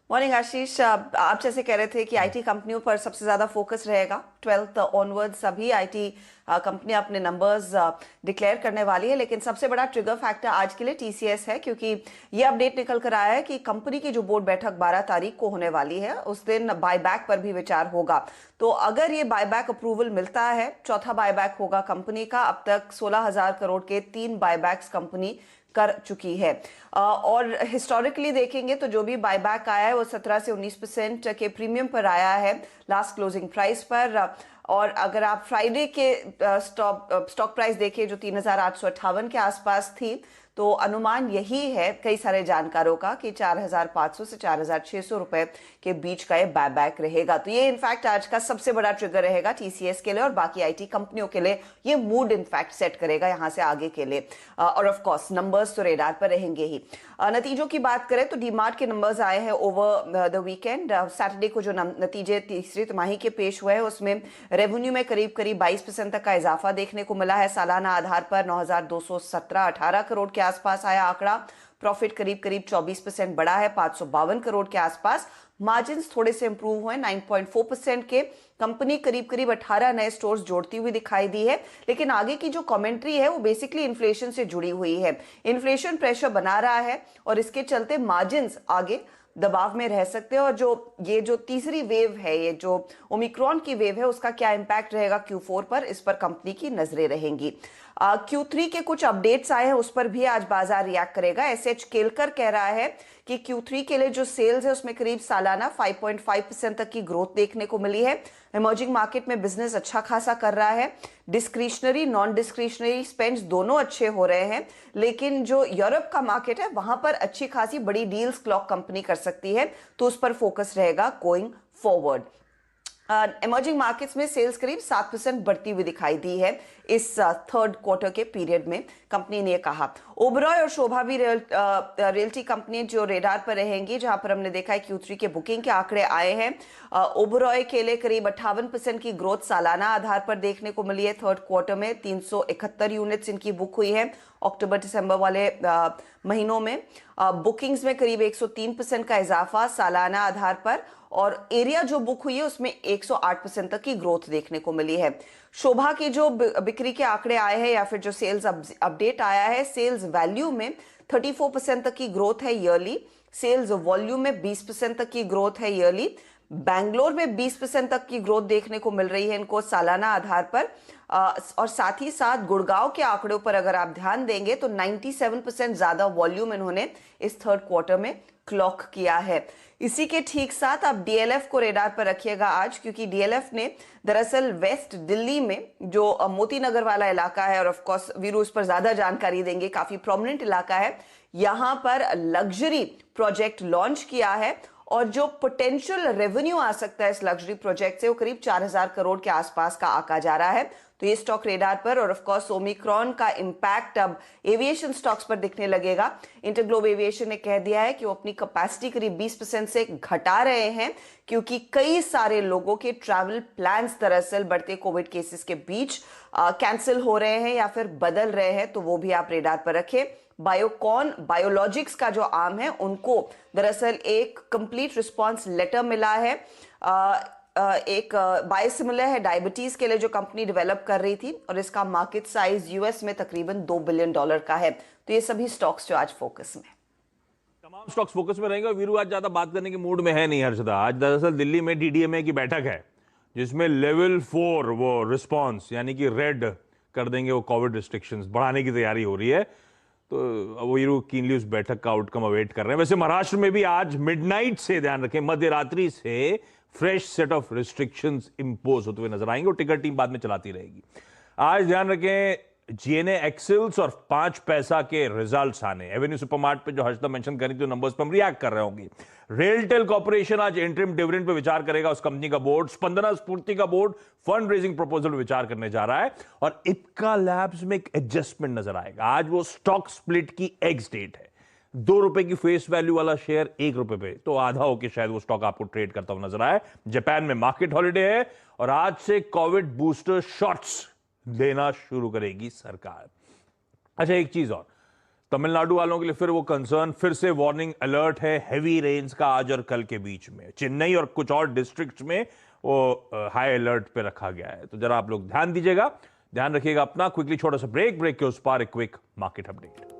Morning आशीष, आप जैसे कह रहे थे कि आईटी कंपनियों पर सबसे ज्यादा फोकस रहेगा। 12th ऑनवर्ड सभी आईटी कंपनियां अपने नंबर्स डिक्लेयर करने वाली है, लेकिन सबसे बड़ा ट्रिगर फैक्टर आज के लिए टीसीएस है, क्योंकि ये अपडेट निकल कर आया है कि कंपनी की जो बोर्ड बैठक 12 तारीख को होने वाली है, उस दिन बायबैक पर भी विचार होगा। तो अगर ये बायबैक अप्रूवल मिलता है, चौथा बायबैक होगा कंपनी का। अब तक 16,000 करोड़ के 3 बायबैक्स कंपनी कर चुकी है। और हिस्टोरिकली देखेंगे तो जो भी बायबैक आया है वो 17 से 19% के प्रीमियम पर आया है लास्ट क्लोजिंग प्राइस पर। और अगर आप फ्राइडे के स्टॉक प्राइस देखें जो 3,858 के आसपास थी, तो अनुमान यही है कई सारे जानकारों का कि 4,500 से 4,600 रुपए के बीच का ये बायबैक रहेगा। तो ये इनफैक्ट आज का सबसे बड़ा ट्रिगर रहेगा टीसीएस के लिए और बाकी आईटी कंपनियों के लिए। ये मूड इनफैक्ट सेट करेगा यहां से आगे के लिए। और ऑफ कोर्स नंबर्स तो रेडार पर रहेंगे ही। नतीजों की बात करें तो डीमार्ट के नंबर्स आए हैं ओवर द वीकेंड। सैटरडे को जो नतीजे तीसरी तिमाही के पेश हुए हैं उसमें रेवेन्यू में करीब 22% तक का इजाफा देखने को मिला है। सालाना आधार पर 9,217 करोड़ के आसपास आया आंकड़ा। प्रॉफिट करीब 24% बढ़ा है, 552 करोड़ के आसपास। मार्जिन थोड़े से इंप्रूव हुए 9.4% के। कंपनी करीब 18 नए स्टोर्स जोड़ती हुई दिखाई दी है, लेकिन आगे की जो कमेंट्री है वो बेसिकली इन्फ्लेशन से जुड़ी हुई है। इन्फ्लेशन प्रेशर बना रहा है और इसके चलते मार्जिन आगे दबाव में रह सकते हैं। और जो तीसरी वेव है, ये जो ओमिक्रॉन की वेव है, उसका क्या इंपैक्ट रहेगा Q4 पर, इस पर कंपनी की नजरें रहेंगी। Q3 के कुछ अपडेट्स आए हैं, उस पर भी आज बाजार रिएक्ट करेगा। एसएच केलकर कह रहा है कि Q3 के लिए जो सेल्स है उसमें करीब सालाना 5.5% तक की ग्रोथ देखने को मिली है। इमर्जिंग मार्केट में बिजनेस अच्छा खासा कर रहा है। डिस्क्रिशनरी नॉन डिस्क्रिशनरी स्पेंड्स दोनों अच्छे हो रहे हैं, लेकिन जो यूरोप का मार्केट है वहां पर अच्छी खासी बड़ी डील्स क्लॉक कंपनी कर सकती है, तो उस पर फोकस रहेगा गोइंग फॉरवर्ड। इमर्जिंग मार्केट्स में सेल्स करीब 7% बढ़ती हुई दिखाई दी है इस थर्ड क्वार्टर के पीरियड में, कंपनी ने कहा। ओबरॉय और शोभा भी रियल्टी कंपनी जो रेडार पर रहेंगी, जहां पर हमने देखा है Q3 के बुकिंग के आंकड़े आए हैं। ओबरॉय के लिए करीब 58% की ग्रोथ सालाना आधार पर देखने को मिली है। थर्ड क्वार्टर में 371 यूनिट्स इनकी बुक हुई है अक्टूबर दिसंबर वाले महीनों में। बुकिंग्स में करीब 103% का इजाफा सालाना आधार पर, और एरिया जो बुक हुई है उसमें 108% तक की ग्रोथ देखने को मिली है। शोभा की जो बिक्री के आंकड़े आए हैं या फिर जो सेल्स अपडेट आया है, सेल्स वैल्यू में 34% तक की ग्रोथ है ईयरली। सेल्स वॉल्यूम में 20% तक की ग्रोथ है ईयरली। बैंगलोर में 20% तक की ग्रोथ देखने को मिल रही है इनको सालाना आधार पर। और साथ ही साथ गुड़गांव के आंकड़ों पर अगर आप ध्यान देंगे तो 97% ज्यादा वॉल्यूम इन्होंने इस थर्ड क्वार्टर में क्लॉक किया है। इसी के ठीक साथ आप डीएलएफ को रेडार पर रखिएगा आज, क्योंकि डीएलएफ ने दरअसल वेस्ट दिल्ली में जो मोती नगर वाला इलाका है, और ऑफ कोर्स वीरू उस पर ज्यादा जानकारी देंगे, काफी प्रोमिनेंट इलाका है, यहां पर लग्जरी प्रोजेक्ट लॉन्च किया है। और जो पोटेंशियल रेवेन्यू आ सकता है इस लग्जरी प्रोजेक्ट से वो करीब 4,000 करोड़ के आसपास का आंका जा रहा है। तो ये स्टॉक रेडार पर। और ऑफ कोर्स ओमिक्रॉन का इंपैक्ट अब एविएशन स्टॉक्स पर दिखने लगेगा। इंटरग्लोब एविएशन ने कह दिया है कि वो अपनी कैपेसिटी करीब 20% से घटा रहे हैं, क्योंकि कई सारे लोगों के ट्रैवल प्लान्स दरअसल बढ़ते कोविड केसेस के बीच कैंसिल हो रहे हैं या फिर बदल रहे हैं। तो वो भी आप रेडार पर रखें। बायोकॉन बायोलॉजिक्स का जो आर्म है, उनको दरअसल एक कंप्लीट रिस्पांस लेटर मिला है। एक बायोसिमिलर है डायबिटीज के लिए जो कंपनी डेवलप कर रही थी, और इसका मार्केट साइज यूएस में तकरीबन $2 बिलियन का है। तो ये सभी स्टॉक्स जो आज फोकस में, तमाम स्टॉक्स फोकस में रहेंगे। और वीरू आज ज्यादा बात करने के मूड में है नहीं हर्षदा। आज दरअसल दिल्ली में डीडीएमए की बैठक है, जिसमें लेवल 4 वो रिस्पांस यानी कि रेड कर देंगे, वो कोविड रिस्ट्रिक्शंस बढ़ाने की तैयारी हो रही है। तो वीरू कीनली उस बैठक का आउटकम अवेट कर रहे हैं। वैसे महाराष्ट्र में भी आज मिडनाइट से, ध्यान रखें, मध्य रात्रि से fresh set of restrictions impose होते हुए नजर आएंगे, और टिकर टीम बाद में चलाती रहेगी। आज ध्यान रखें, जीएनए एक्सेल्स और 5 पैसा के रिजल्ट्स आने। एवेन्यू सुपरमार्ट पे जो हर्षदा मेंशन करी थी, नंबर्स पर हम रिएक्ट कर रहे होंगे। रेलटेल कॉर्पोरेशन आज इंटरिम डिविडेंड पे विचार करेगा, उस कंपनी का बोर्ड। स्पंदना स्फूर्ति का बोर्ड फंड रेजिंग प्रपोजल पे विचार करने जा रहा है। और इप्का लैब्स में एक एडजस्टमेंट नजर आएगा। आज वो स्टॉक स्प्लिट की एग्स डेट है। ₹2 की फेस वैल्यू वाला शेयर ₹1 पे, तो आधा होके शायद वो स्टॉक आपको ट्रेड करता हुआ नजर आए। जापान में मार्केट हॉलिडे है, और आज से कोविड बूस्टर शॉट्स देना शुरू करेगी सरकार। अच्छा, एक चीज और, तमिलनाडु वालों के लिए फिर वो कंसर्न, फिर से वार्निंग अलर्ट है हेवी रेन्स का आज और कल के बीच में। चेन्नई और कुछ और डिस्ट्रिक्ट्स में वो हाई अलर्ट पे रखा गया है। तो जरा आप लोग ध्यान दीजिएगा, ध्यान रखिएगा अपना। क्विकली छोटा सा ब्रेक के उस पार एक क्विक मार्केट अपडेट।